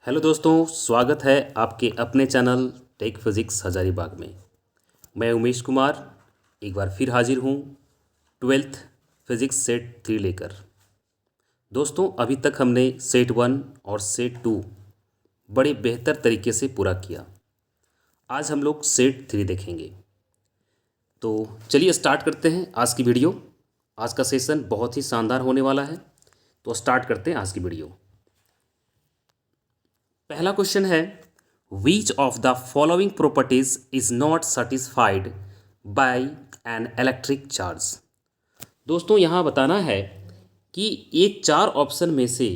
Hello दोस्तों, स्वागत है आपके अपने चैनल टेक फिज़िक्स हजारीबाग में। मैं उमेश कुमार एक बार फिर हाजिर हूँ 12th फिज़िक्स सेट 3 लेकर। दोस्तों, अभी तक हमने सेट 1 और सेट 2 बड़े बेहतर तरीके से पूरा किया। आज हम लोग सेट 3 देखेंगे। तो चलिए स्टार्ट करते हैं आज की वीडियो। आज का सेशन बहुत ही शानदार होने वाला है, तो स्टार्ट करते हैं आज की वीडियो। पहला क्वेश्चन है, विच of the following properties is not satisfied by an electric charge. दोस्तों, यहाँ बताना है कि ये चार ऑप्शन में से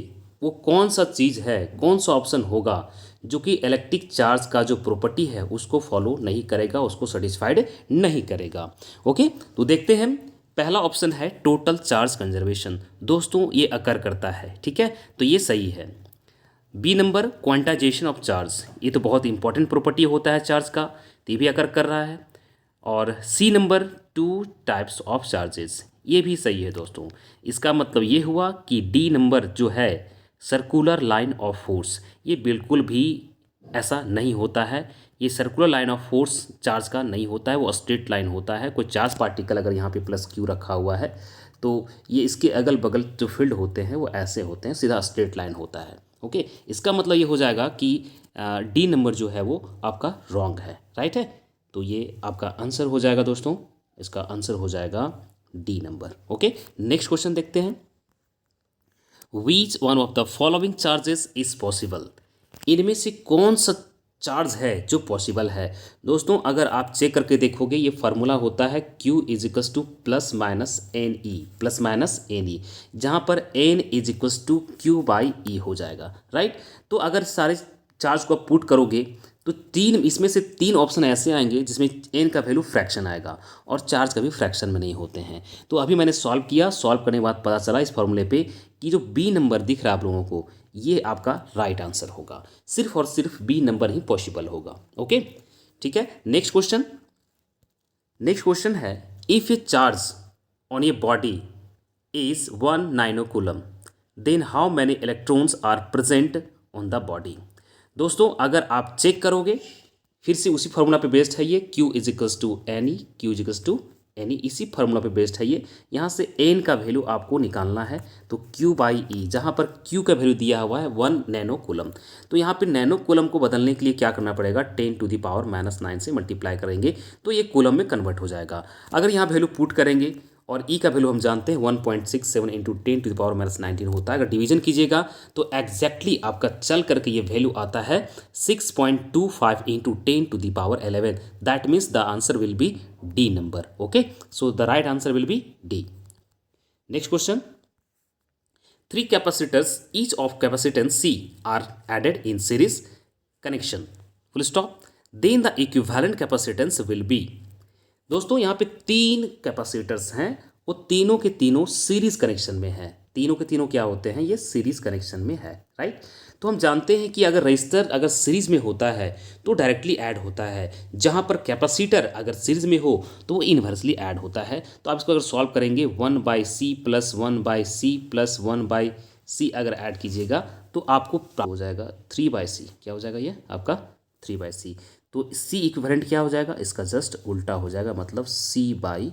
वो कौन सा चीज़ है, कौन सा ऑप्शन होगा जो कि इलेक्ट्रिक चार्ज का जो प्रॉपर्टी है उसको फॉलो नहीं करेगा, उसको सेटिस्फाइड नहीं करेगा। ओके, तो देखते हैं। पहला ऑप्शन है टोटल चार्ज कंजर्वेशन। दोस्तों, ये अकर करता है, ठीक है, तो ये सही है। B number quantization of charge, ये तो बहुत इंपॉर्टेंट प्रॉपर्टी होता है चार्ज का, तो ये भी अकर कर रहा है। और C number two types of charges, ये भी सही है दोस्तों। इसका मतलब ये हुआ कि डी नंबर जो है सर्कुलर लाइन ऑफ फोर्स, ये बिल्कुल भी ऐसा नहीं होता है। ये circular line of force charge का नहीं होता है, वो स्ट्रेट लाइन होता है। कोई चार्ज पार्टिकल अगर यहाँ पे प्लस क्यू रखा हुआ है तो ये इसके अगल बगल जो फील्ड होते हैं वो ऐसे होते हैं, सीधा स्ट्रेट लाइन होता है। ओके, इसका मतलब ये हो जाएगा कि डी नंबर जो है वो आपका रॉन्ग है, राइट है। तो ये आपका आंसर हो जाएगा दोस्तों, इसका आंसर हो जाएगा D number. Okay, next question देखते हैं। Which one of the following charges is possible, इनमें से कौन सा चार्ज है जो पॉसिबल है। दोस्तों, अगर आप चेक करके देखोगे, ये फार्मूला होता है Q equals to plus minus N E, जहाँ पर N equals to Q by E हो जाएगा, राइट। तो अगर सारे चार्ज को आप पुट करोगे तो इसमें से तीन ऑप्शन ऐसे आएंगे जिसमें n का वैल्यू फ्रैक्शन आएगा और चार्ज कभी फ्रैक्शन में नहीं होते हैं। तो अभी मैंने सॉल्व किया, सॉल्व करने के बाद पता चला इस फॉर्मूले पे कि जो बी नंबर दिख रहा है आप लोगों को, ये आपका राइट आंसर होगा। सिर्फ और सिर्फ बी नंबर ही पॉसिबल होगा। ओके, ठीक है। नेक्स्ट क्वेश्चन है, if a charge on a body is 1 nano then how many electrons are present on the body. दोस्तों, अगर आप चेक करोगे, फिर से उसी फार्मूला पे बेस्ड है ये, Q equals to N E, Q equals to N E, इसी फार्मूला पे बेस्ड है ये। यहाँ से n का वैल्यू आपको निकालना है, तो Q बाई ई, जहाँ पर Q का वैल्यू दिया हुआ है 1 नैनो कूलम। तो यहाँ पे नैनो कूलम को बदलने के लिए क्या करना पड़ेगा, 10⁻⁻9 से मल्टीप्लाई करेंगे तो ये कूलम में कन्वर्ट हो जाएगा। अगर यहाँ वैल्यू पुट करेंगे और ई का वैल्यू हम जानते हैं 1.67 इंटू 10⁻⁻19 होता है। अगर डिवीजन कीजिएगा तो एग्जैक्टली आपका चल करके ये वैल्यू आता है 6.25 into 10⁻11। That means the answer will be D number. Okay, so the right answer will be D. Next question, 3 capacitors each of capacitance C are added in series connection, full stop, then the equivalent capacitance will be। दोस्तों, यहाँ पे 3 capacitors हैं, वो तीनों के तीनों series connection में है। तीनों के तीनों क्या होते हैं, ये सीरीज कनेक्शन में है, राइट। तो हम जानते हैं कि अगर रजिस्टर अगर सीरीज में होता है तो डायरेक्टली ऐड होता है, जहाँ पर कैपेसिटर अगर सीरीज में हो तो वो इन्वर्सली ऐड होता है। तो आप इसको अगर सॉल्व करेंगे 1/C plus 1/C plus 1/C अगर ऐड कीजिएगा तो आपको प्राप्त हो जाएगा 3/C। क्या हो जाएगा ये आपका 3/C। तो C इक्विवेलेंट क्या हो जाएगा, इसका जस्ट उल्टा हो जाएगा, मतलब C/3।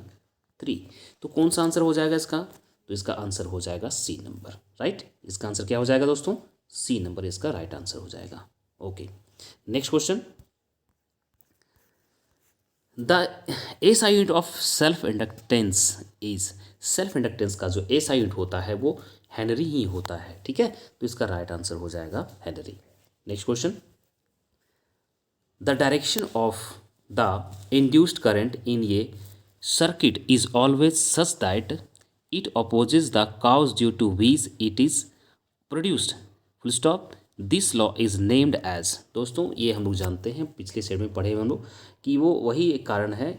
तो कौन सा आंसर हो जाएगा इसका, तो इसका आंसर हो जाएगा सी नंबर, राइट। इसका आंसर क्या हो जाएगा दोस्तों, सी नंबर इसका राइट आंसर हो जाएगा। Okay, next question, the SI unit of self inductance is, self inductance का जो एसआई यूनिट होता है वो हेनरी ही होता है, ठीक है। तो इसका राइट आंसर हो जाएगा Henry. Next question, the direction of the induced current in A circuit is always such that it opposes the cause due to which it is produced, full stop, this law is named as। दोस्तों, ये हम लोग जानते हैं, पिछले set में पढ़े हुए हम लोग, कि वो वही एक कारण है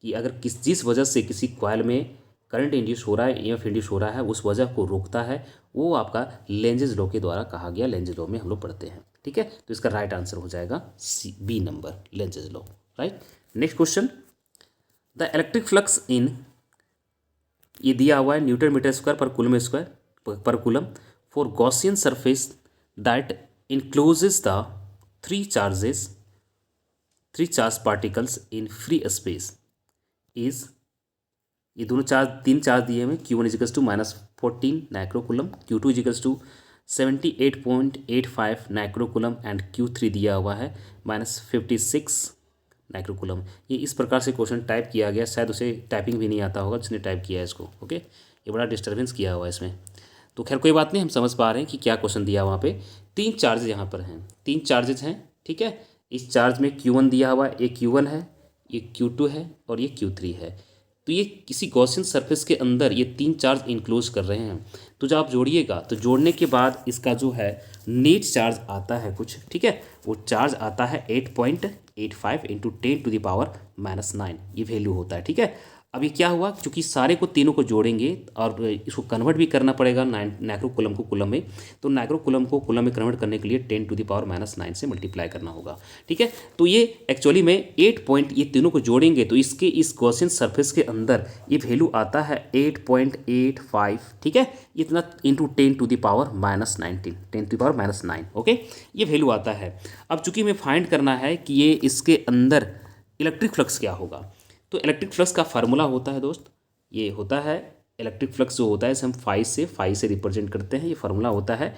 कि अगर जिस वजह से किसी कॉइल में करंट इंड्यूस हो रहा है, ईएमएफ इंड्यूस हो रहा है, उस वजह को रोकता है, वो आपका लेंजेज लॉ के द्वारा कहा गया। लेंजेज लॉ में हम लोग पढ़ते हैं, ठीक है। तो इसका राइट आंसर हो जाएगा C, B number, Lenz's law, right. Next question, the electric flux in, ये दिया हुआ है newton metre square per coulomb for Gaussian surface that encloses the three charges three charge particles in free space is, ये दोनों charge तीन charge दिए हुए, Q1 equals to -14 microcoulomb, Q2 equals to 78.85 microcoulomb and Q3 दिया हुआ है -56 नाइक्रोकुलम। ये इस प्रकार से क्वेश्चन टाइप किया गया, शायद उसे टाइपिंग भी नहीं आता होगा जिसने टाइप किया है इसको। ओके, ये बड़ा डिस्टर्बेंस किया हुआ है इसमें, तो खैर कोई बात नहीं, हम समझ पा रहे हैं कि क्या क्वेश्चन दिया वहाँ पे। तीन चार्जेज यहाँ पर हैं, तीन चार्जेज हैं, ठीक है। इस चार्ज में Q1 दिया हुआ है, एक Q1 है, ये Q2 है और ये Q3 है। तो ये किसी गॉसियन सरफेस के अंदर ये तीन चार्ज इंक्लोज कर रहे हैं। तो जब आप जोड़िएगा तो जोड़ने के बाद इसका जो है नेट चार्ज आता है कुछ, ठीक है, वो चार्ज आता है 8.85 इंटू 10⁻⁹ ये वैल्यू होता है, ठीक है। अभी क्या हुआ, क्योंकि सारे को तीनों को जोड़ेंगे और इसको कन्वर्ट भी करना पड़ेगा नाइक्रोकुलम को कुलम में, तो नाइक्रोकुलम को कुलम में कन्वर्ट करने के लिए 10⁻⁹ से मल्टीप्लाई करना होगा, ठीक है। तो ये एक्चुअली में 8 पॉइंट, ये तीनों को जोड़ेंगे तो इसके इस गॉसियन सरफेस के अंदर ये वैल्यू आता है 8.85, ठीक है, इतना इंटू 10⁻⁹ ओके, ये वैल्यू आता है। अब चूंकि हमें फाइंड करना है कि ये इसके अंदर इलेक्ट्रिक फ्लक्स क्या होगा, तो इलेक्ट्रिक फ्लक्स का फार्मूला होता है दोस्त, ये होता है इलेक्ट्रिक फ्लक्स जो होता है इसे हम फाई से रिप्रेजेंट करते हैं। ये फार्मूला होता है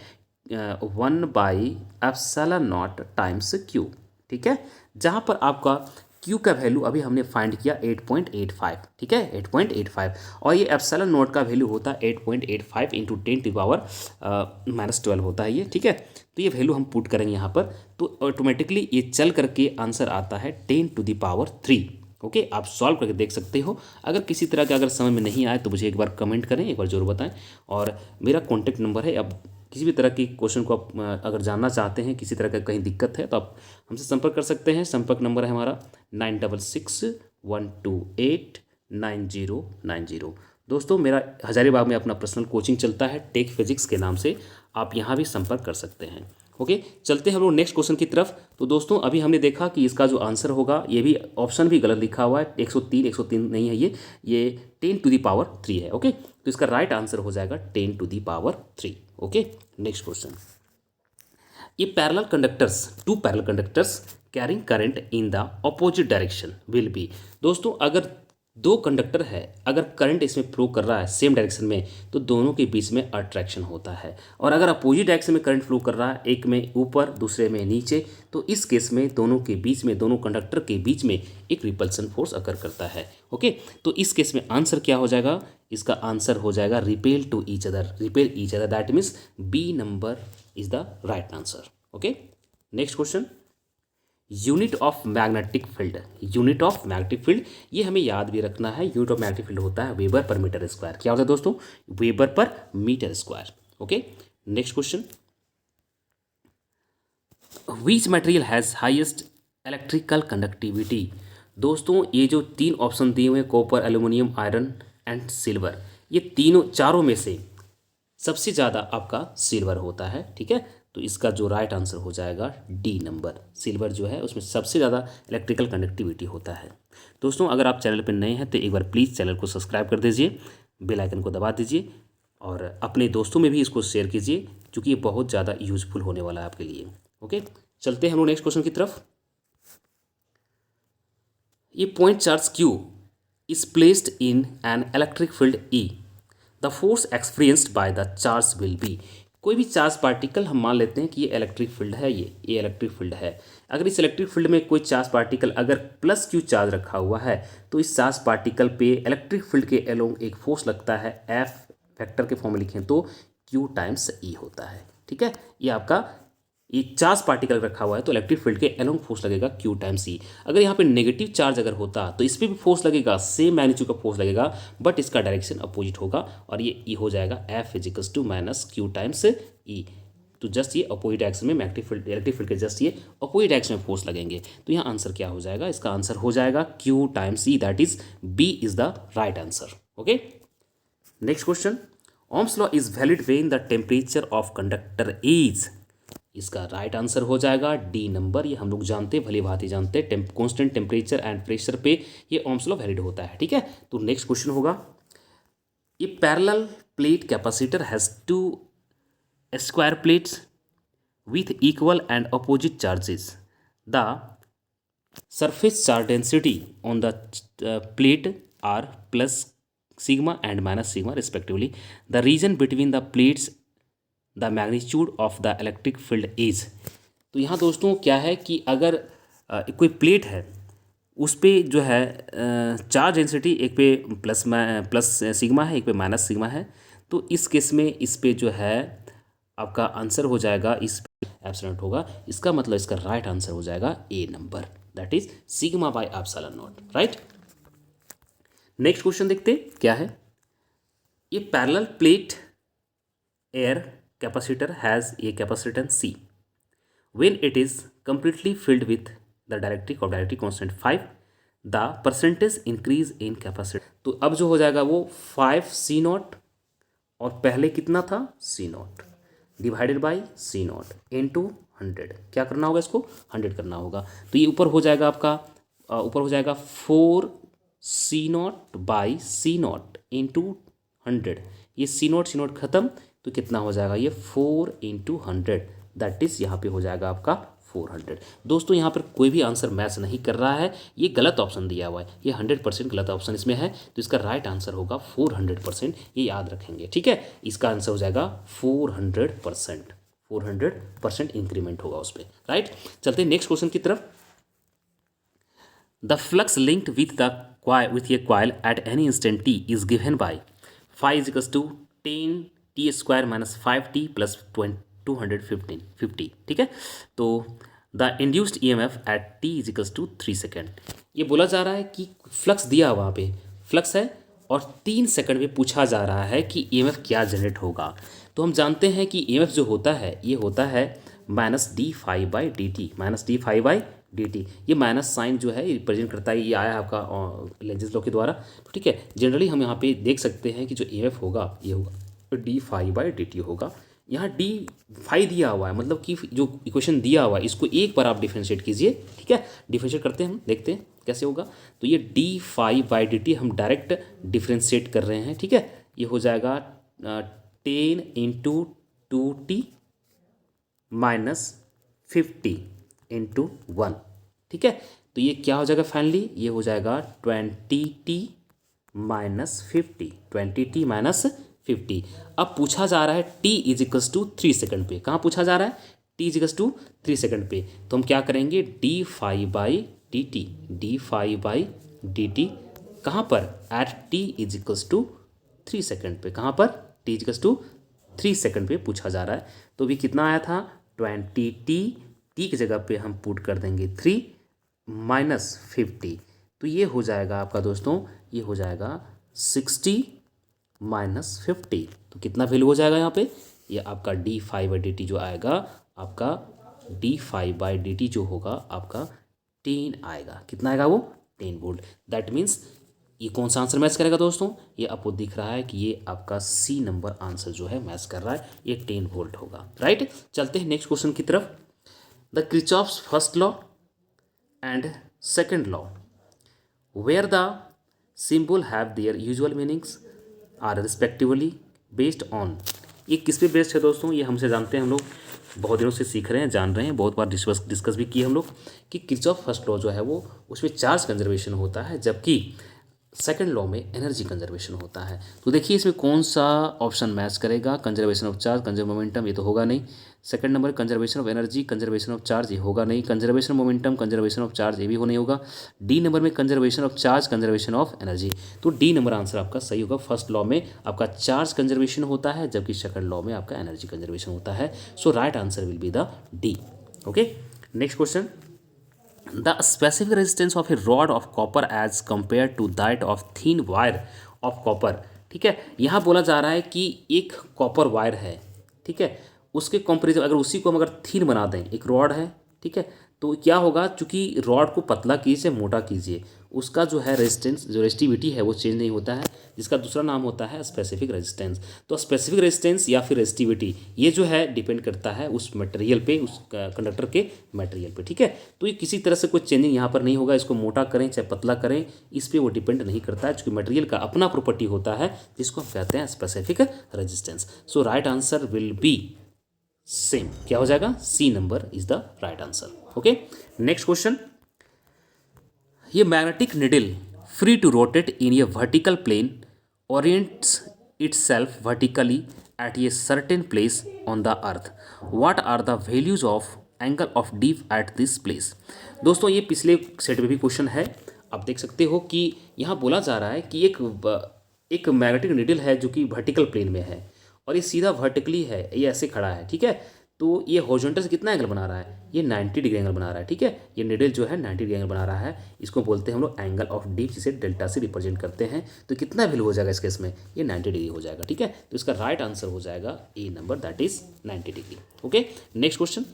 1/ε0 टाइम्स Q, ठीक है, जहाँ पर आपका Q का वैल्यू अभी हमने फाइंड किया 8.85, ठीक है, 8.85, और ये ε0 का वैल्यू होता है 8.85 इंटू 10⁻⁻12 होता है ये, ठीक है। तो ये वैल्यू हम पुट करेंगे यहाँ पर, तो ऑटोमेटिकली ये चल करके आंसर आता है 10⁻3। ओके, आप सॉल्व करके देख सकते हो। अगर किसी तरह का अगर समझ में नहीं आए तो मुझे एक बार कमेंट करें, एक बार जरूर बताएं। और मेरा कॉन्टैक्ट नंबर है, अब किसी भी तरह की क्वेश्चन को आप अगर जानना चाहते हैं, किसी तरह का कहीं दिक्कत है तो आप हमसे संपर्क कर सकते हैं। संपर्क नंबर है हमारा 9661289090। दोस्तों, मेरा हजारीबाग में अपना पर्सनल कोचिंग चलता है टेक फिजिक्स के नाम से, आप यहाँ भी संपर्क कर सकते हैं। ओके, चलते हैं हम लोग नेक्स्ट क्वेश्चन की तरफ। तो दोस्तों, अभी हमने देखा कि इसका जो आंसर होगा, ये भी ऑप्शन भी गलत लिखा हुआ है, 103 नहीं है, ये 10⁻3 है। ओके, तो इसका राइट आंसर हो जाएगा 10⁻3। ओके, नेक्स्ट क्वेश्चन, ये two parallel conductors carrying current in the opposite direction will be. दोस्तों, अगर दो कंडक्टर है, अगर करंट इसमें फ्लो कर रहा है सेम डायरेक्शन में, तो दोनों के बीच में अट्रैक्शन होता है। और अगर अपोजिट डायरेक्शन में करंट फ्लो कर रहा है, एक में ऊपर दूसरे में नीचे, तो इस केस में दोनों के बीच में, दोनों कंडक्टर के बीच में एक रिपल्सन फोर्स अकर करता है। ओके, तो इस केस में आंसर क्या हो जाएगा, इसका आंसर हो जाएगा repel each other, that means B number is the right answer. Okay, next question, unit of magnetic field, ये हमें याद भी रखना है। यूनिट ऑफ मैग्नेटिक फील्ड होता है वेबर पर मीटर स्क्वायर। क्या होता है दोस्तों, weber per metre square. Okay, next question, which material has highest electrical conductivity. दोस्तों, ये जो तीन ऑप्शन दिए हुए हैं, copper, aluminium, iron and silver, ये चारों में से सबसे ज़्यादा आपका सिल्वर होता है, ठीक है। तो इसका जो राइट आंसर हो जाएगा डी नंबर, सिल्वर जो है उसमें सबसे ज़्यादा इलेक्ट्रिकल कंडक्टिविटी होता है। दोस्तों, अगर आप चैनल पर नए हैं तो एक बार प्लीज़ चैनल को सब्सक्राइब कर दीजिए, बेल आइकन को दबा दीजिए और अपने दोस्तों में भी इसको शेयर कीजिए, क्योंकि ये बहुत ज़्यादा यूजफुल होने वाला है आपके लिए। ओके, चलते हैं हम लोग नेक्स्ट क्वेश्चन की तरफ। ये point charge Q is placed in an electric field E, the force experienced by the charge will be. कोई भी चार्ज पार्टिकल हम मान लेते हैं कि ये इलेक्ट्रिक फील्ड है, ये इलेक्ट्रिक फील्ड है। अगर इस इलेक्ट्रिक फील्ड में कोई चार्ज पार्टिकल अगर +Q चार्ज रखा हुआ है, तो इस चार्ज पार्टिकल पे इलेक्ट्रिक फील्ड के अलोंग एक फोर्स लगता है, F फैक्टर के फॉर्म में लिखें तो Q टाइम्स E होता है, ठीक है। ये आपका ये चार्ज पार्टिकल रखा हुआ है तो इलेक्ट्रिक फील्ड के अलोंग फोर्स लगेगा Q टाइम्स E। अगर यहाँ पे नेगेटिव चार्ज अगर होता तो इस पर भी फोर्स लगेगा, सेम मैग्नीट्यूड का फोर्स लगेगा, बट इसका डायरेक्शन अपोजिट होगा और ये E हो जाएगा F equals to -Q times E। तो जस्ट ये अपोजिट डायरेक्शन में मैग्नेटिक फील्ड, इलेक्ट्रिक फील्ड के जस्ट ये अपोजिट डायरेक्शन में फोर्स लगेंगे। तो यहाँ आंसर क्या हो जाएगा, इसका आंसर हो जाएगा Q times E, that is B is the right answer. Okay, next question, Ohm's law is valid when the temperature of conductor is. इसका राइट आंसर हो जाएगा डी नंबर। ये हम लोग जानते हैं, भली भांति जानते हैं, कांस्टेंट टेम्परेचर एंड प्रेशर पे ये ओम्स लॉ वैलिड होता है, ठीक है। तो नेक्स्ट क्वेश्चन होगा, ये parallel plate capacitor has 2 square plates with equal and opposite charges. The surface charge density on the plate are plus sigma and minus sigma respectively. The region between the plates, the magnitude of the electric field is. तो यहाँ दोस्तों क्या है कि अगर कोई plate है उस पे जो है चार्ज डेंसिटी एक पे प्लस सिग्मा है, एक पे माइनस सिग्मा है, तो इस केस में इस पे जो है आपका आंसर हो जाएगा, इस पे एप्सिलॉन होगा, इसका मतलब इसका राइट आंसर हो जाएगा A number, that is sigma by epsilon not, right. Next question देखते क्या है। ये parallel plate air capacitor has a capacitance C. When it is completely filled with the dielectric of dielectric constant 5, the percentage increase in capacity. तो अब जो हो जाएगा वो 5C0 और पहले कितना था C0 divided by C0 into 100। क्या करना होगा, इसको 100 करना होगा। तो ये ऊपर हो जाएगा आपका, ऊपर हो जाएगा 4C0 बाई C0 इंटू 100। ये C0 खत्म, तो कितना हो जाएगा ये 4 इंटू 100, दैट इज यहाँ पे हो जाएगा आपका 400। दोस्तों यहाँ पर कोई भी आंसर मैच नहीं कर रहा है, ये गलत ऑप्शन दिया हुआ है, ये 100% गलत ऑप्शन इसमें है, तो इसका राइट आंसर होगा 400%, ये याद रखेंगे, ठीक है। इसका आंसर हो जाएगा 400%, 400% इंक्रीमेंट होगा उस पर, राइट। चलते हैं नेक्स्ट क्वेश्चन की तरफ। The flux linked with a coil at any instant t is given by phi is equals to 10t square minus 5t plus 250, ठीक है। तो the induced EMF at t is equals to 3 second. ये बोला जा रहा है कि flux दिया वहाँ पे फ्लक्स है और 3 सेकंड में पूछा जा रहा है कि EMF क्या जनरेट होगा। तो हम जानते हैं कि EMF जो होता है ये होता है minus d phi by D t, minus d phi by D t. ये माइनस साइन जो है रिप्रेजेंट करता है, ये आया है आपका लेंजेस लॉ के द्वारा, ठीक है। जनरली हम यहाँ पे देख सकते हैं कि जो EMF होगा ये होगा d phi by D t होगा। यहाँ डी फाई दिया हुआ है, मतलब कि जो इक्वेशन दिया हुआ है इसको एक बार आप डिफरेंशिएट कीजिए, ठीक है। डिफरेंशिएट करते हैं, हम देखते हैं कैसे होगा। तो ये d phi by D t हम डायरेक्ट डिफरेंशिएट कर रहे हैं, ठीक है। ये हो जाएगा 10 इंटू 2t माइनस 50 इंटू 1, ठीक है। तो ये क्या हो जाएगा फाइनली, ये हो जाएगा 20t माइनस 50, 20t माइनस 50। अब पूछा जा रहा है t is equals to 3 second पे। कहाँ पूछा जा रहा है, t is equals to 3 second पे। तो हम क्या करेंगे, d phi by D t, d phi by D t कहाँ पर, at t is equals to 3 second पे। कहाँ पर, t is equals to 3 second पे पूछा जा रहा है। तो भी कितना आया था 20t, t की जगह पे हम पुट कर देंगे 3 माइनस 50। तो ये हो जाएगा आपका दोस्तों, ये हो जाएगा 60 माइनस 50। तो कितना वैल्यू हो जाएगा यहाँ पे, ये आपका d phi by D t जो आएगा, आपका d phi by D t जो होगा आपका 10 आएगा। कितना आएगा वो, 10 वोल्ट। दैट मीन्स ये कौन सा आंसर मैच करेगा दोस्तों, ये आपको दिख रहा है कि ये आपका सी नंबर आंसर जो है मैच कर रहा है, ये 10 वोल्ट होगा, राइट। चलते हैं नेक्स्ट क्वेश्चन की तरफ। The Kirchhoff's first law and second law where the symbol have their usual meanings are respectively based on. ये किस पे बेस्ड है दोस्तों, ये हमसे जानते हैं, हम लोग बहुत दिनों से सीख रहे हैं, जान रहे हैं, बहुत बार डिस्कस भी किए हम लोग कि किरचॉफ फर्स्ट लॉ जो है वो उसमें चार्ज कंजर्वेशन होता है, जबकि सेकंड लॉ में एनर्जी कंजर्वेशन होता है। तो देखिए इसमें कौन सा ऑप्शन मैच करेगा, conservation of charge, conserve momentum, ये तो होगा नहीं। Second number conservation of energy, conservation of charge, ये होगा नहीं। Conservation momentum, conservation of charge, ये भी हो नहीं होगा। डी नंबर में conservation of charge, conservation of energy, तो डी नंबर आंसर आपका सही होगा। फर्स्ट लॉ में आपका चार्ज कंजर्वेशन होता है, जबकि सेकंड लॉ में आपका एनर्जी कंजर्वेशन होता है। So right answer will be the D. Okay, next question. The specific resistance of a rod of copper as compared to that of thin wire of copper, ठीक है। यहाँ बोला जा रहा है कि एक कॉपर वायर है, ठीक है, उसके कंपेरिजन अगर उसी को हम अगर थिन बना दें, एक रॉड है, ठीक है, तो क्या होगा, चूंकि रॉड को पतला कीजिए मोटा कीजिए, उसका जो है रेजिस्टेंस, जो रेजिस्टिविटी है वो चेंज नहीं होता है, जिसका दूसरा नाम होता है स्पेसिफिक रेजिस्टेंस। तो स्पेसिफिक रेजिस्टेंस या फिर रेजिस्टिविटी ये जो है डिपेंड करता है उस मटेरियल पे, उस कंडक्टर के मटेरियल पे, ठीक है। तो ये किसी तरह से कोई चेंजिंग यहाँ पर नहीं होगा, इसको मोटा करें चाहे पतला करें, इस पर वो डिपेंड नहीं करता है, क्योंकि मटेरियल का अपना प्रॉपर्टी होता है जिसको हम कहते हैं specific resistance. So right answer will be same. क्या हो जाएगा? C number is the right answer. Okay, next question. ये magnetic needle free to rotate in a vertical plane orients itself vertically at a certain place on the earth. What are the values of angle of D at this place? दोस्तों ये पिछले set में भी question है। आप देख सकते हो कि यहाँ बोला जा रहा है कि एक मैग्नेटिक निडल है जो कि वर्टिकल प्लेन में है और ये सीधा वर्टिकली है, ये ऐसे खड़ा है, ठीक है। तो ये हॉरिजॉन्टल से कितना एंगल बना रहा है? ये 90 डिग्री एंगल बना रहा है, ठीक है। ये निडल जो है 90 डिग्री एंगल बना रहा है। इसको बोलते हैं हम लोग एंगल ऑफ डीप, जिसे डेल्टा से रिप्रेजेंट करते हैं। तो कितना वैल्यू हो जाएगा इस केस में? ये 90 डिग्री हो जाएगा, ठीक है। तो इसका राइट आंसर हो जाएगा A number, that is 90 degree. Okay, next question.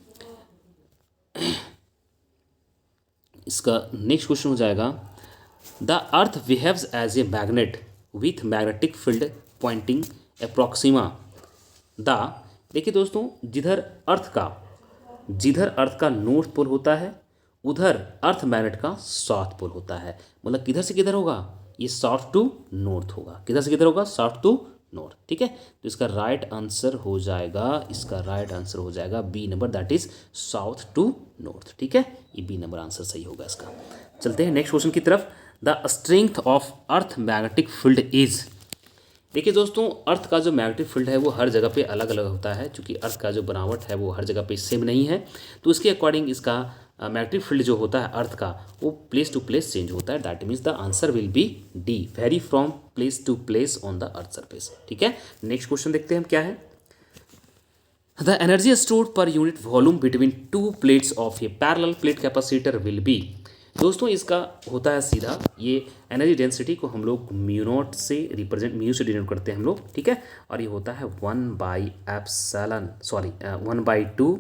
इसका नेक्स्ट क्वेश्चन हो जाएगा the earth behaves as a magnet with magnetic field pointing approximately the. देखिए दोस्तों, जिधर अर्थ का नॉर्थ पोल होता है उधर अर्थ मैग्नेट का साउथ पोल होता है। मतलब किधर से किधर होगा? ये साउथ टू नॉर्थ होगा। किधर से किधर होगा? साउथ टू नॉर्थ, ठीक है। तो इसका राइट आंसर हो जाएगा B number, that is south to north, ठीक है। ये बी नंबर आंसर सही होगा इसका। चलते हैं नेक्स्ट क्वेश्चन की तरफ। The strength of earth magnetic field is. देखिए दोस्तों, अर्थ का जो मैग्नेटिक फील्ड है वो हर जगह पे अलग अलग होता है, क्योंकि अर्थ का जो बनावट है वो हर जगह पे सेम नहीं है। तो उसके अकॉर्डिंग इसका मैग्नेटिक फील्ड जो होता है अर्थ का, वो प्लेस टू प्लेस चेंज होता है। That means the answer will be D, vary from place to place on the earth surface, ठीक है। नेक्स्ट क्वेश्चन देखते हैं हम क्या है। The energy stored per unit volume between two plates of a parallel plate capacitor will be. दोस्तों इसका होता है सीधा, ये एनर्जी डेंसिटी को हम लोग म्यू नॉट से डिनोट करते हैं हम लोग, ठीक है। और ये होता है 1/2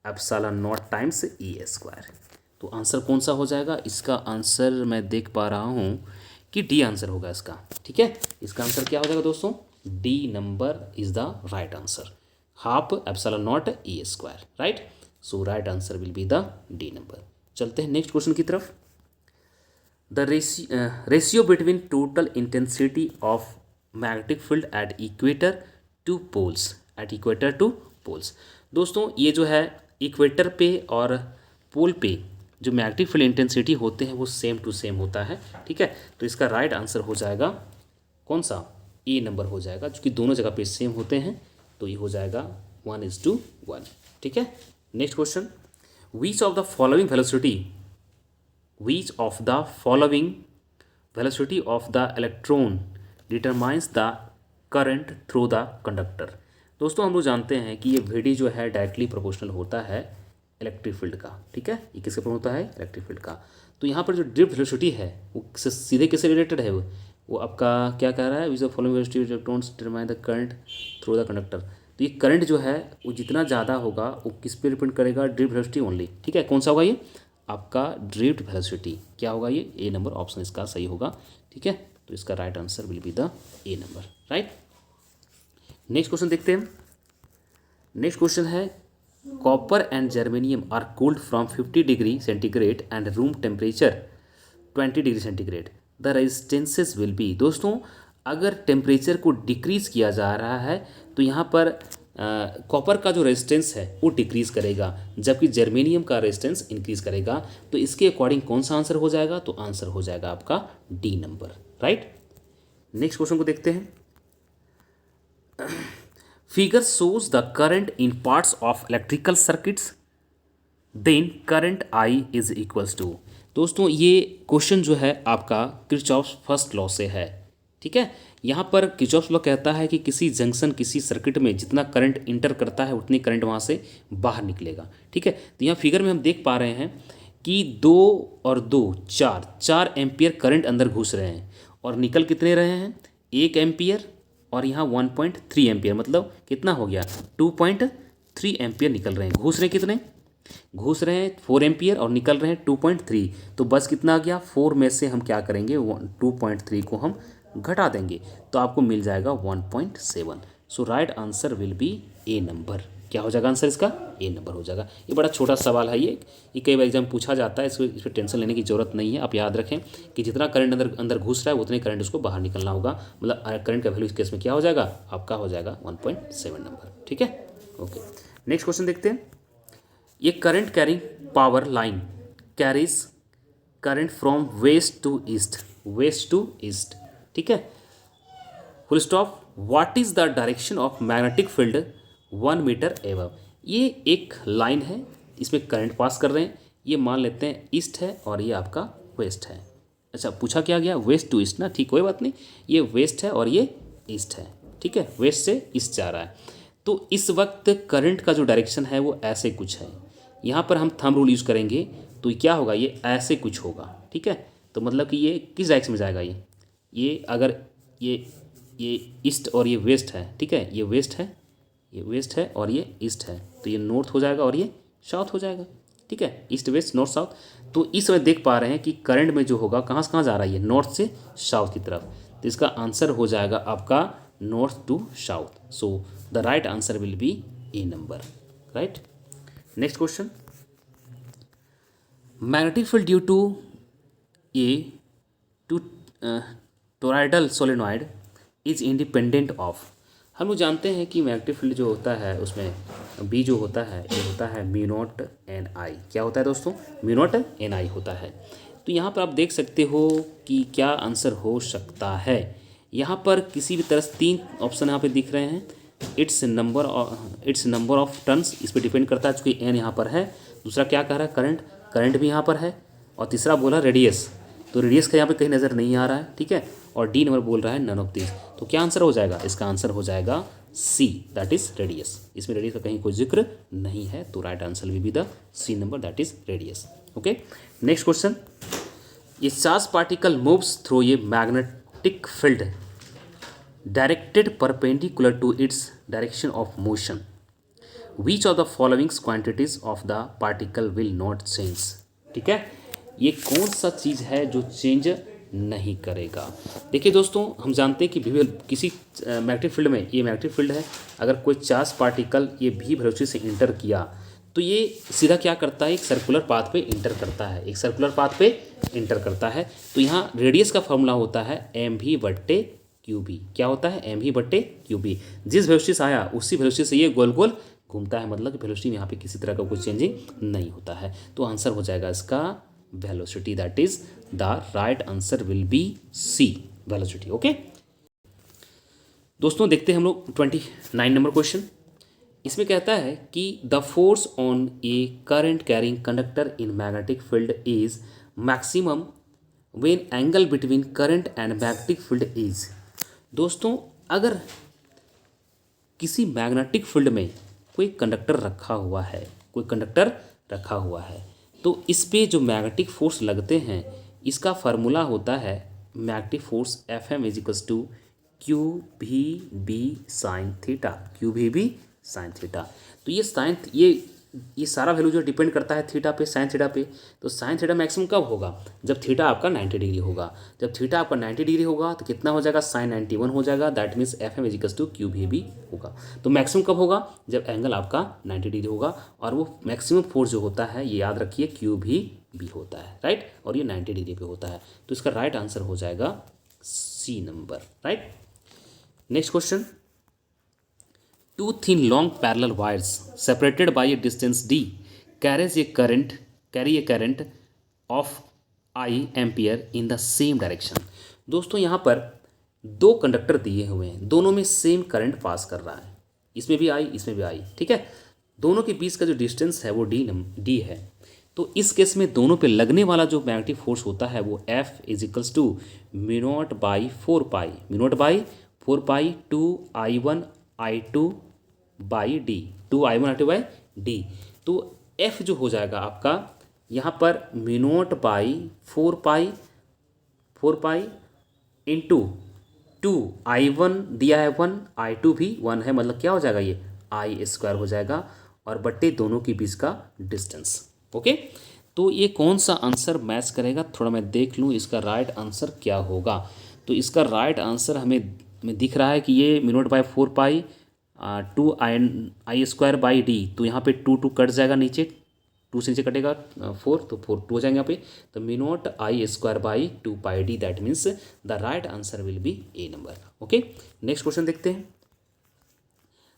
epsilon not times E square. तो आंसर कौन सा हो जाएगा? इसका आंसर मैं देख पा रहा हूँ कि डी आंसर होगा इसका, ठीक है। इसका आंसर क्या हो जाएगा दोस्तों? D number is the right answer, half epsilon naught E square, right. So right answer will be the D number. चलते हैं नेक्स्ट क्वेश्चन की तरफ। The ratio between total intensity of magnetic field at equator to poles. दोस्तों ये जो है equator पे और पोल पे जो मैग्नेटिक फील्ड इंटेंसिटी होते हैं वो सेम टू सेम होता है, ठीक है। तो इसका राइट आंसर हो जाएगा कौन सा? ए नंबर हो जाएगा, क्योंकि दोनों जगह पे सेम होते हैं। तो ये हो जाएगा 1:1, ठीक है। Next question. Which of the following velocity of the electron determines the current through the conductor? दोस्तों हम लोग जानते हैं कि ये VD जो है डायरेक्टली प्रोपोर्शनल होता है इलेक्ट्रिक फील्ड का, ठीक है। ये किसके पर होता है? इलेक्ट्रिक फील्ड का। तो यहाँ पर जो ड्रिफ्ट वेलोसिटी है वो सीधे किससे रिलेटेड है? वो आपका क्या कह रहा है? Which of following velocity electrons determine the current through the conductor. तो ये करंट जो है वो जितना ज़्यादा होगा वो किस पे डिपेंड करेगा? ड्रिफ्ट वेलोसिटी ओनली, ठीक है। कौन सा होगा ये? आपका ड्रिफ्ट वेलोसिटी। क्या होगा ये? ए नंबर ऑप्शन इसका सही होगा, ठीक है। तो इसका right answer will be the A number, right. Next question देखते हैं। नेक्स्ट क्वेश्चन है copper and germanium are cooled from 50 degree centigrade and room temperature 20 degree centigrade, the resistances will be. दोस्तों अगर टेम्परेचर को डिक्रीज़ किया जा रहा है तो यहाँ पर कॉपर का जो रेजिस्टेंस है वो डिक्रीज़ करेगा, जबकि जर्मेनियम का रेजिस्टेंस इंक्रीज़ करेगा। तो इसके अकॉर्डिंग कौन सा आंसर हो जाएगा? तो आंसर हो जाएगा आपका D number, right. Next question को देखते हैं। Figure shows the current in parts of electrical circuits, then current I is equals to. दोस्तों ये क्वेश्चन जो है आपका किरचॉफ्स फर्स्ट लॉ से है, ठीक है। यहाँ पर किरचॉफ्स लॉ कहता है कि किसी जंक्शन किसी सर्किट में जितना करंट इंटर करता है उतनी करंट वहाँ से बाहर निकलेगा, ठीक है। तो यहाँ फिगर में हम देख पा रहे हैं कि 2 और 2 4 एम्पियर करंट अंदर घुस रहे हैं और निकल कितने रहे हैं? 1 एम्पियर और यहाँ 1.3 एम्पियर, मतलब कितना हो गया? 2.3 एम्पियर निकल रहे हैं। घुस रहे कितने? घुस रहे हैं 4 एम्पियर और निकल रहे हैं 2.3। तो बस कितना आ गया? 4 में से हम क्या करेंगे? 2.3 को हम घटा देंगे तो आपको मिल जाएगा 1.7। So right answer will be A number. क्या हो जाएगा आंसर इसका? ए नंबर हो जाएगा। ये बड़ा छोटा सवाल है, ये कई बार एग्जाम पूछा जाता है, इस पर टेंशन लेने की जरूरत नहीं है। आप याद रखें कि जितना करंट अंदर घुस रहा है उतने करंट उसको बाहर निकलना होगा। मतलब करंट का वैल्यू इस केस में क्या हो जाएगा? आपका हो जाएगा 1.7 नंबर, ठीक है। ओके, नेक्स्ट क्वेश्चन देखते हैं। ये current carrying power line carries current from west to east, west to east, ठीक है। Full stop. What is the direction of magnetic field 1 metre above. ये एक लाइन है, इसमें करंट पास कर रहे हैं, ये मान लेते हैं ईस्ट है और ये आपका वेस्ट है। अच्छा, पूछा क्या गया, वेस्ट टू ईस्ट ना, ठीक, कोई बात नहीं, ये वेस्ट है और ये ईस्ट है, ठीक है, वेस्ट से ईस्ट जा रहा है। तो इस वक्त करंट का जो डायरेक्शन है वो ऐसे कुछ है। यहाँ पर हम थंब रूल यूज़ करेंगे तो क्या होगा, ये ऐसे कुछ होगा, ठीक है। तो मतलब कि ये किस डायरेक्शन में जाएगा, ये अगर ये ईस्ट और ये वेस्ट है, ठीक है, ये वेस्ट है, ये वेस्ट है और ये ईस्ट है, तो ये नॉर्थ हो जाएगा और ये साउथ हो जाएगा, ठीक है, ईस्ट वेस्ट नॉर्थ साउथ। तो इस समय देख पा रहे हैं कि करंट में जो होगा कहाँ से कहाँ जा रहा है, ये नॉर्थ से साउथ की तरफ। तो इसका आंसर हो जाएगा आपका north to south. So the right answer will be A number, right. Next question. Magnetic field due to a to toroidal solenoid is independent of. हम लोग जानते हैं कि मैग्नेटिक फील्ड जो होता है उसमें बी जो होता है ये होता है म्यू नॉट एन आई। क्या होता है दोस्तों, म्यू नॉट एन आई होता है। तो यहाँ पर आप देख सकते हो कि क्या आंसर हो सकता है। यहाँ पर किसी भी तरह से 3 ऑप्शन यहाँ पे दिख रहे हैं। इट्स नंबर ऑफ टर्न्स, इस पर डिपेंड करता है, चूँकि एन यहाँ पर है। दूसरा क्या कह रहा है, करंट, करंट भी यहाँ पर है। और तीसरा बोला रेडियस, तो रेडियस का यहाँ पे कहीं नज़र नहीं आ रहा है, ठीक है। और डी नंबर बोल रहा है नन ऑफ दिस। तो क्या आंसर हो जाएगा, इसका आंसर हो जाएगा सी, दैट इज रेडियस। इसमें रेडियस का कहीं कोई जिक्र नहीं है, तो right answer will be the C number, that is radius. Okay, next question. ये charge particle moves through a magnetic field directed perpendicular to its direction of motion. Which of the following quantities of the particle will not change. ठीक है, ये कौन सा चीज़ है जो change नहीं करेगा। देखिए दोस्तों, हम जानते हैं कि किसी मैग्नेटिक फील्ड में, ये मैग्नेटिक फील्ड है, अगर कोई चार्ज पार्टिकल ये भी वेलोसिटी से इंटर किया तो ये सीधा क्या करता है, एक सर्कुलर पाथ पे इंटर करता है, एक सर्कुलर पाथ पे इंटर करता है। तो यहाँ रेडियस का फॉर्मूला होता है एम भी बट्टे क्यू बी। क्या होता है, एम भी बट्टे क्यू बी। जिस वेलोसिटी से आया उसी वेलोसिटी से ये गोल गोल घूमता है, मतलब कि वेलोसिटी में यहाँ पे किसी तरह का कोई चेंजिंग नहीं होता है। तो आंसर हो जाएगा इसका velocity, that is the right answer will be C, velocity. Okay दोस्तों, देखते हैं हम लोग 29 नंबर क्वेश्चन। इसमें कहता है कि the force on A current carrying conductor in magnetic field is maximum when angle between current and magnetic field is. दोस्तों, अगर किसी मैग्नेटिक फील्ड में कोई कंडक्टर रखा हुआ है, कोई कंडक्टर रखा हुआ है, तो इस पे जो मैग्नेटिक फोर्स लगते हैं इसका फार्मूला होता है magnetic force F M equals to Q V B sine theta, Q V B sine theta. तो ये साइन, ये सारा वैल्यू जो डिपेंड करता है थीटा पे, साइन थीटा पे। तो साइन थीटा मैक्सिमम कब होगा, जब थीटा आपका 90 डिग्री होगा। जब थीटा आपका 90 डिग्री होगा तो कितना हो जाएगा, साइन 91 हो जाएगा। That means F M equals to Q V B होगा। तो मैक्सिमम कब होगा, जब एंगल आपका 90 डिग्री होगा। और वो मैक्सिमम फोर्स जो होता है, ये याद रखिए, क्यू भी बी होता है, राइट। और ये 90 डिग्री पे होता है। तो इसका राइट आंसर हो जाएगा C number, right. Next question. Two thin long parallel wires separated by a distance d carry a current of I ampere in the same direction। दोस्तों, यहाँ पर 2 कंडक्टर दिए हुए हैं, दोनों में सेम करंट पास कर रहा है, इसमें भी आई, इसमें भी आई, ठीक है। दोनों के बीच का जो डिस्टेंस है वो डी है। तो इस केस में दोनों पे लगने वाला जो मैग्नेटिक फोर्स होता है वो F equals to mu naught by 4 pi, mu naught by 4 pi 2I1 I2 by D, 2I1 I2 by D. तो F जो हो जाएगा आपका यहाँ पर mu naught by 4 pi into 2I1 दिया है 1, I2 भी 1 है, मतलब क्या हो जाएगा, ये आई स्क्वायर हो जाएगा, और बट्टे दोनों के बीच का डिस्टेंस। ओके, तो ये कौन सा आंसर मैच करेगा, थोड़ा मैं देख लूँ इसका राइट आंसर क्या होगा। तो इसका राइट आंसर हमें दिख रहा है कि ये mu naught by 4 pi 2I square by D. तो यहाँ पे 2 कट जाएगा, नीचे 2 से नीचे कटेगा 4, तो 4 2 हो जाएंगे यहाँ पे। तो mu naught I square by 2 pi D, that means the right answer will be A number. Okay, next question देखते हैं।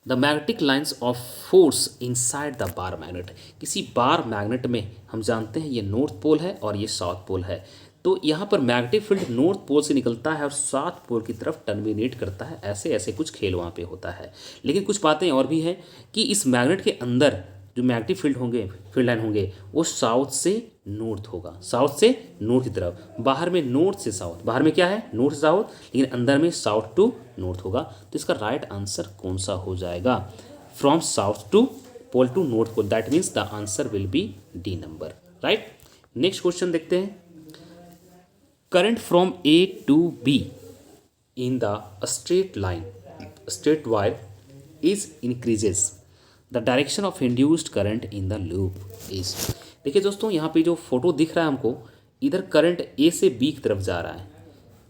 The magnetic lines of force inside the bar magnet. किसी बार मैग्नेट में हम जानते हैं ये नॉर्थ पोल है और ये साउथ पोल है, तो यहाँ पर मैग्नेटिक फील्ड नॉर्थ पोल से निकलता है और साउथ पोल की तरफ टर्मिनेट करता है। ऐसे ऐसे कुछ खेल वहाँ पे होता है। लेकिन कुछ बातें और भी हैं कि इस मैग्नेट के अंदर जो मैग्नेटिक फील्ड होंगे, फील्ड लाइन होंगे, वो साउथ से नॉर्थ होगा, साउथ से नॉर्थ की तरफ। बाहर में नॉर्थ से साउथ, बाहर में क्या है नॉर्थ से साउथ, लेकिन अंदर में साउथ टू नॉर्थ होगा। तो इसका राइट आंसर कौन सा हो जाएगा? From south to pole to north pole, that means the answer will be D number, right. Next question देखते हैं। Current from A to B in the straight line, straight wire is increases, the direction of induced current in the loop is. देखिए दोस्तों, यहाँ पे जो photo दिख रहा है हमको, इधर करंट ए से बी की तरफ जा रहा है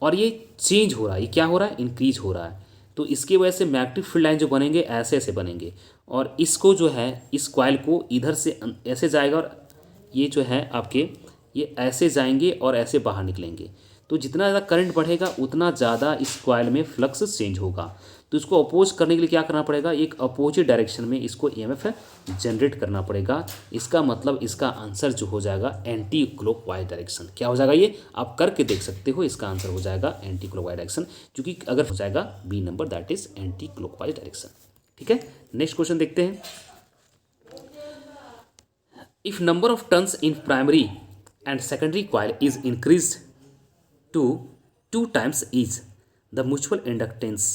और ये चेंज हो रहा है। ये क्या हो रहा है? इंक्रीज हो रहा है। तो इसकी वजह से मैग्नेटिक फील्ड लाइन जो बनेंगे ऐसे ऐसे बनेंगे, और इसको जो है इस कॉइल को इधर से ऐसे जाएगा और ये जो है आपके ये ऐसे जाएंगे और ऐसे बाहर निकलेंगे। तो जितना ज़्यादा करंट बढ़ेगा उतना ज़्यादा इस कॉइल में फ्लक्स चेंज होगा। तो इसको अपोज करने के लिए क्या करना पड़ेगा? एक अपोजिट डायरेक्शन में इसको ईएमएफ जनरेट करना पड़ेगा। इसका मतलब इसका आंसर जो हो जाएगा एंटी क्लॉकवाइज डायरेक्शन। क्या हो जाएगा? ये आप करके देख सकते हो। इसका आंसर हो जाएगा एंटी क्लॉकवाइज डायरेक्शन, क्योंकि अगर हो जाएगा B number, that is anticlockwise direction. ठीक है, नेक्स्ट क्वेश्चन देखते हैं। If number of turns in primary and secondary coil is increased to 2 times is the mutual inductance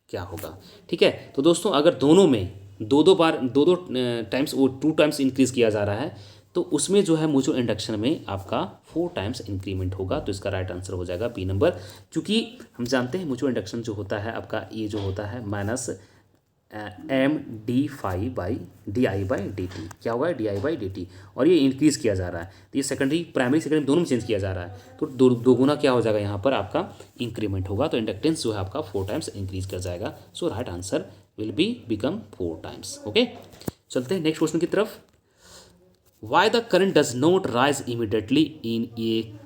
क्या होगा? ठीक है, तो दोस्तों अगर दोनों में दो दो टाइम्स वो 2 टाइम्स इंक्रीज किया जा रहा है, तो उसमें जो है म्यूचुअल इंडक्शन में आपका 4 टाइम्स इंक्रीमेंट होगा। तो इसका राइट आंसर हो जाएगा बी नंबर, क्योंकि हम जानते हैं म्यूचुअल इंडक्शन जो होता है आपका, ये जो होता है minus M D phi by D I by D T. क्या होगा? D I by D T, और ये इंक्रीज़ किया जा रहा है। तो ये सेकेंडरी प्राइमरी सेकेंडरी दोनों में चेंज किया जा रहा है, तो दो गुना क्या हो जाएगा यहाँ पर आपका इंक्रीमेंट होगा। तो इंडक्टेंस जो है आपका 4 टाइम्स इंक्रीज कर जाएगा। So right answer will be become 4 times. Okay, चलते हैं नेक्स्ट क्वेश्चन की तरफ। Why the current does not rise immediately in a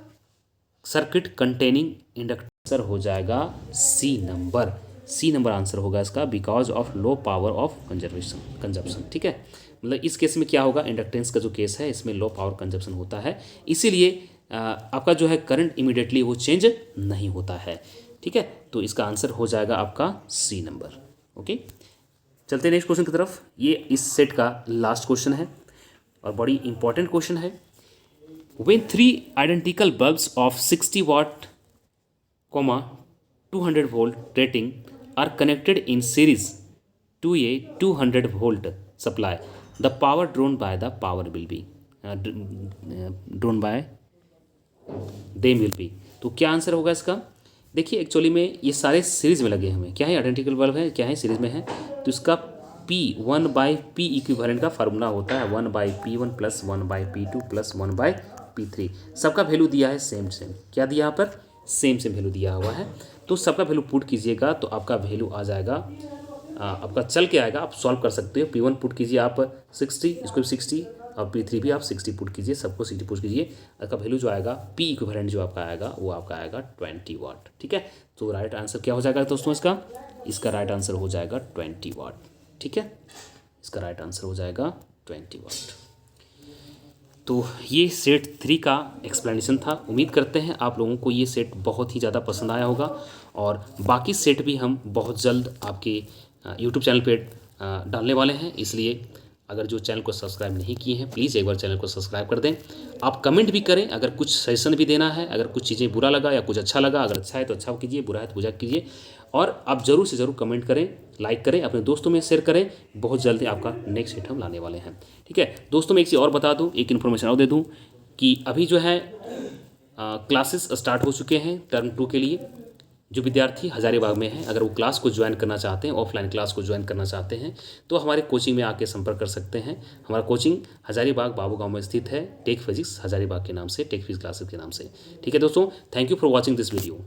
circuit containing inductor हो जाएगा C number. C number answer होगा इसका, because of low power of consumption. ठीक है, मतलब इस केस में क्या होगा? इंडक्टेंस का जो केस है इसमें लो पावर कंजप्शन होता है, इसीलिए आपका जो है करंट इमीडिएटली वो चेंज नहीं होता है। ठीक है, तो इसका आंसर हो जाएगा आपका सी नंबर। ओके, चलते हैं नेक्स्ट क्वेश्चन की तरफ। ये इस सेट का लास्ट क्वेश्चन है और बड़ी इंपॉर्टेंट क्वेश्चन है। When 3 identical bulbs of 60 watt 200 volt rating are connected in series to a 200 volt supply, the power drawn by the power will be drawn by them will be। तो क्या answer होगा इसका? देखिए actually में ये सारे series में लगे हमें, क्या है? आइडेंटिकल बल्ब है, क्या है? सीरीज में है। तो इसका P 1/P इक्विवेलेंट का फार्मूला होता है 1/P1 plus 1/P2 plus 1/P3। सबका वैल्यू दिया है सेम। क्या दिया यहाँ पर? सेम वैल्यू दिया हुआ है। तो सबका वैल्यू पुट कीजिएगा तो आपका वैल्यू आ जाएगा, आपका चल के आएगा। आप सॉल्व कर सकते हो। P1 पुट कीजिए आप 60, इसको भी 60, और P3 भी आप 60 पुट कीजिए, सबको 60 पुट कीजिए। आपका वैल्यू जो आएगा P इक्विवेलेंट जो आपका आएगा वो आपका आएगा 20 वाट। ठीक है, तो राइट आंसर क्या हो जाएगा दोस्तों इसका? इसका राइट आंसर हो जाएगा 20 वाट। ठीक है, इसका राइट आंसर हो जाएगा 20 वाट। तो ये सेट 3 का एक्सप्लेनेशन था। उम्मीद करते हैं आप लोगों को ये सेट बहुत ही ज़्यादा पसंद आया होगा, और बाकी सेट भी हम बहुत जल्द आपके यूट्यूब चैनल पे डालने वाले हैं। इसलिए अगर जो चैनल को सब्सक्राइब नहीं किए हैं प्लीज़ एक बार चैनल को सब्सक्राइब कर दें। आप कमेंट भी करें, अगर कुछ सजेशन भी देना है, अगर कुछ चीज़ें बुरा लगा या कुछ अच्छा लगा, अगर अच्छा है तो अच्छा कीजिए, बुरा है तो बुरा कीजिए। और आप ज़रूर से ज़रूर कमेंट करें, लाइक करें, अपने दोस्तों में शेयर करें। बहुत जल्दी आपका नेक्स्ट सेट हम लाने वाले हैं। ठीक है दोस्तों, मैं एक चीज़ और बता दूं, एक इन्फॉर्मेशन और दे दूं कि अभी जो है क्लासेस स्टार्ट हो चुके हैं टर्म 2 के लिए। जो विद्यार्थी हज़ारीबाग में हैं, अगर वो क्लास को ज्वाइन करना चाहते हैं, ऑफलाइन क्लास को ज्वाइन करना चाहते हैं, तो हमारे कोचिंग में आके संपर्क कर सकते हैं। हमारा कोचिंग हज़ारीबाग बाबू गांव में स्थित है, टेक फिजिक्स हज़ारीबाग के नाम से, टेक फिजिक्स क्लासेस के नाम से। ठीक है दोस्तों, thank you for watching this video.